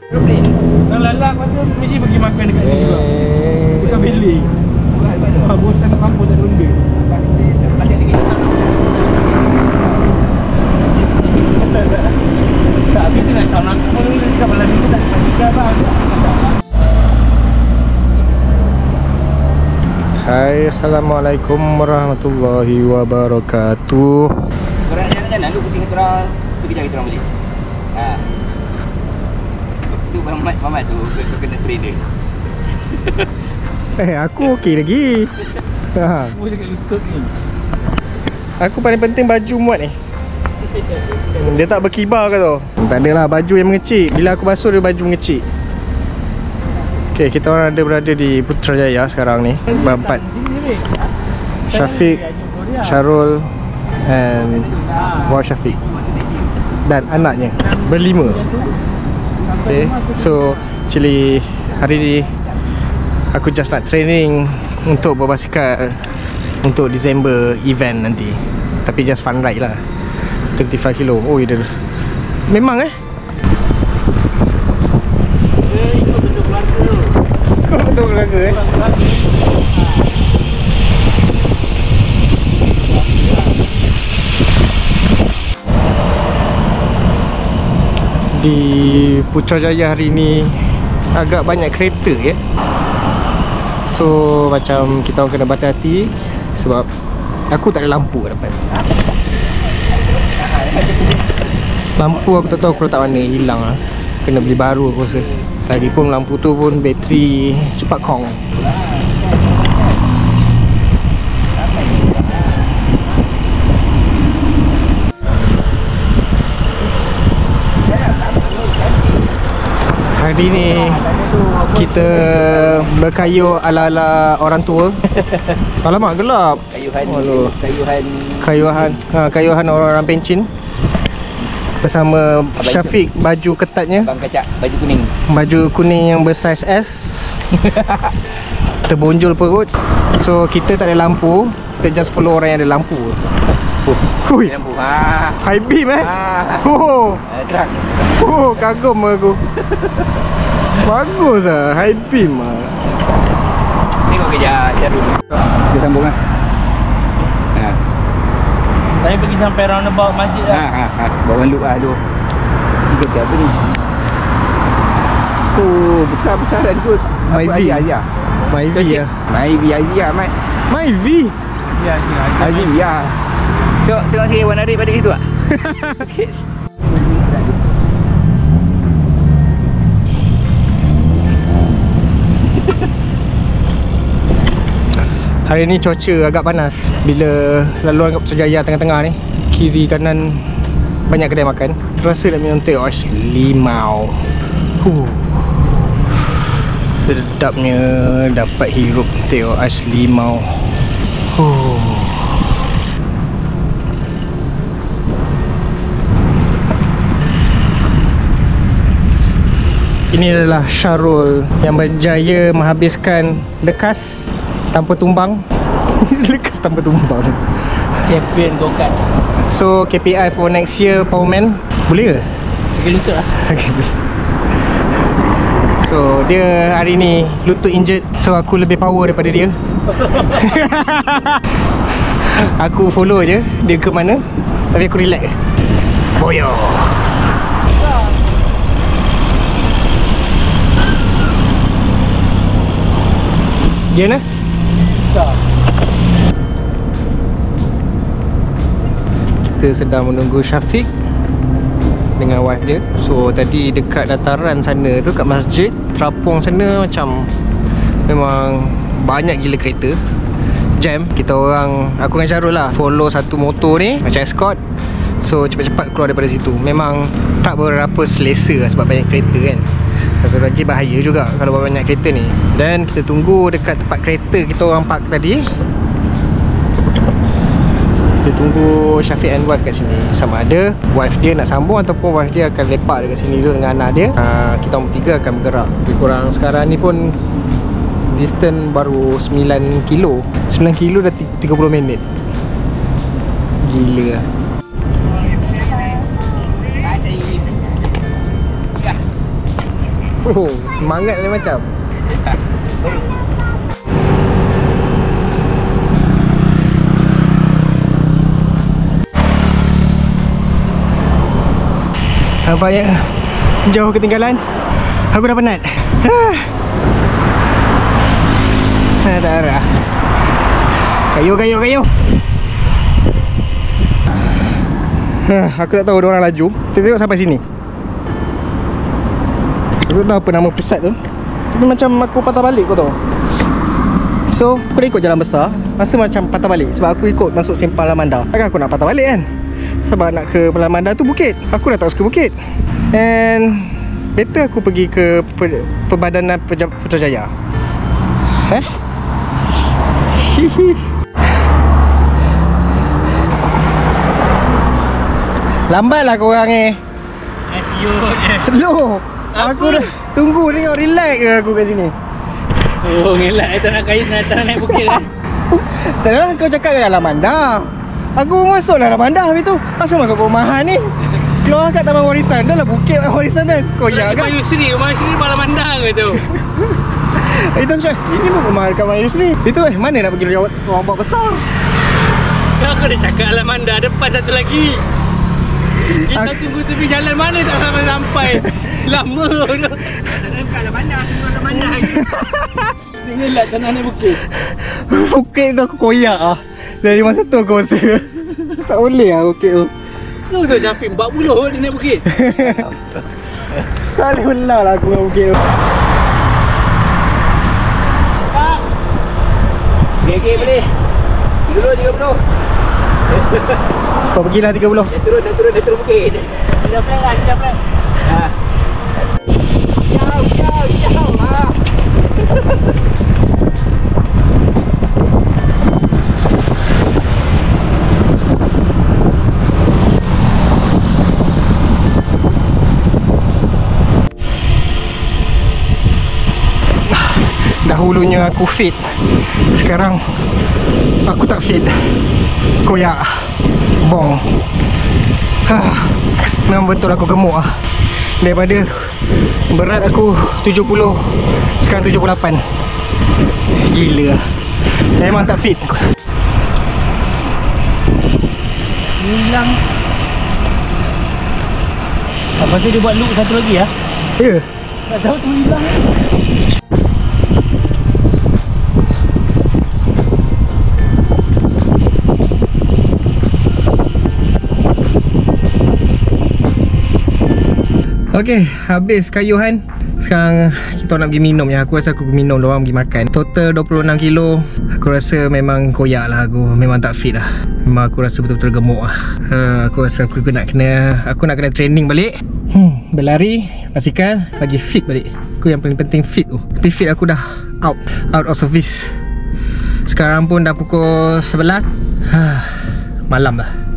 Kalau lalang masa mesti pergi makan dekat sini juga. Bukan beli. Bosan nak kampung tak ada benda. Tak, habis tu nak sound aku pun dulu cakap malam ni tak pastikan bang. Hai, Assalamualaikum warahmatullahi wabarakatuh. Korang jalan-jalan lu pusing korang. Tu kejap kita orang balik. Tu Mamat tu kena train dia. Aku okey lagi. Boleh dekat lutut ni. Aku paling penting baju muat ni. Dia tak berkibar ke tu. Tak adalah baju yang mengecik. Bila aku basuh dia baju mengecik. Okay, kita orang ada berada di Putrajaya sekarang ni. Berempat. Syafiq, Syarul and War Syafiq dan anaknya. Berlima. Okay, so actually hari ni aku just nak training untuk berbasikal untuk Disember event nanti. Tapi just fun ride lah. 35 kilo. Oh, dia memang Ikut bentuk keluarga tu. Kau betul keluarga Di Putrajaya hari ni agak banyak kereta ya. So macam kita orang kena berhati-hati sebab aku tak ada lampu kat depan. Lampu aku tak tahu aku letak mana, hilang lah. Kena beli baru aku rasa. Lagipun lampu tu pun bateri cepat kong. Hari ni kita berkayuh ala-ala orang tua. Alamak gelap. Kayuhan orang-orang pencin. Bersama Syafiq, baju ketatnya. Bang Kacak, baju kuning. Baju kuning yang bersaiz S. Terbonjol perut. So kita tak ada lampu. Kita just follow orang yang ada lampu. Hui, Lampu. high beam Terang. Kagum aku. Bagus lah, high beam lah. Tengok kejap Syarul. Kita sambung lah. Saya pergi sampai roundabout masjid lah. Bawa loop lah tu. Tiga ke apa ni? Oh, besar-besaran kot. Myvi Ayah. Myvi lah. Myvi lah, Mat. Myvi? Ya, Myvi ya. Tengok sikit warna red pada situ tak? Sikit. Hari ni cuaca agak panas. Bila laluan kat Putrajaya tengah-tengah ni, kiri kanan banyak kedai makan. Terasa nak minum teh ais limau. Sedapnya dapat hirup teh ais limau. Ini adalah Syarul yang berjaya menghabiskan lekas tanpa tumbang. Lekas tanpa tumbang. Champion go-kart. So KPI for next year Powerman boleh ke? Sakit lutut lah. So dia hari ni lutut injured. So aku lebih power daripada dia. Aku follow je dia ke mana. Tapi aku relax. Boyo. Dia nak? Kita sedang menunggu Syafiq dengan wife dia. So tadi dekat dataran sana tu, kat masjid terapung sana, macam memang banyak gila kereta. Jam. Kita orang, aku dengan Syarul lah, follow satu motor ni macam escort. So cepat-cepat keluar daripada situ. Memang tak berapa selesa lah sebab banyak kereta kan. Satu lagi bahaya juga kalau banyak kereta ni. Dan kita tunggu dekat tempat kereta kita orang park tadi. Kita tunggu Syafiq and wife kat sini. Sama ada wife dia nak sambung ataupun wife dia akan lepak dekat sini dulu dengan anak dia. Kita orang bertiga akan bergerak. Lebih kurang sekarang ni pun distance baru 9 kilo. 9 kilo dah 30 minit. Gila lah. Oh, semangat lain macam. Nampaknya jauh ketinggalan. Aku dah penat. Tak arah. Kayu. Aku tak tahu ada orang laju. Kita tengok sampai sini. Aku tak tahu apa nama pusat tu. Tapi macam aku patah balik kau tahu. So aku dah ikut jalan besar. Rasa macam patah balik sebab aku ikut masuk simpang Lamanda. Takkan aku nak patah balik kan? Sebab nak ke Lamanda tu bukit. Aku dah tak suka bukit. And better aku pergi ke Perbadanan Putrajaya. Lambatlah korang slow. Aku dah tunggu tengok, relax ke aku kat sini. Oh, ngelak tak nak naik bukit lah. Tak lah, kau cakap kat Lamanda. Aku masuklah Lamanda habis tu. Asal masuk perumahan ni? Keluar kat Taman Warisan. Dah lah bukit warisan tu. Koyak kan? Rumah Yusri malam mandang ke tu. Itu macam, ini pun rumah dekat mana Yusri. Itu mana nak pergi orang buat besar? Kau dah cakap Alamanda, depan satu lagi. Kita tunggu tepi jalan mana tak sampai-sampai. Lama tu. Bukan Alamanda, semua Alamanda lagi. Tengoklah tak nak naik bukit. Bukit tu aku koyak lah. Dari masa tu aku rasa tak boleh lah bukit tu. Kau tahu Syafiq 40 dia naik bukit. Tak boleh belah lah aku dengan bukit tu. Okay, boleh. 30. Kau pergilah 30. Dah turun bukit. Dah plan. Jauh. Dahulunya aku fit, sekarang aku tak fit. Koyak, bong. Memang betul aku gemuk lah. Daripada berat aku 70, sekarang 78. Gila. Memang tak fit. Hilang. Apa sih dia buat loop satu lagi ya? Ya. Tak tahu tu hilang. Okey, habis kayuhan. Sekarang kita nak pergi minum ya. Aku rasa aku pergi minum, diorang pergi makan. Total 26 kilo. Aku rasa memang koyak lah aku. Memang tak fit lah. Memang aku rasa betul-betul gemuk lah. Aku rasa aku nak kena training balik. Berlari, basikal, bagi fit balik. Aku yang paling penting fit tu. Tapi fit aku dah out of service. Sekarang pun dah pukul 11. Malam dah.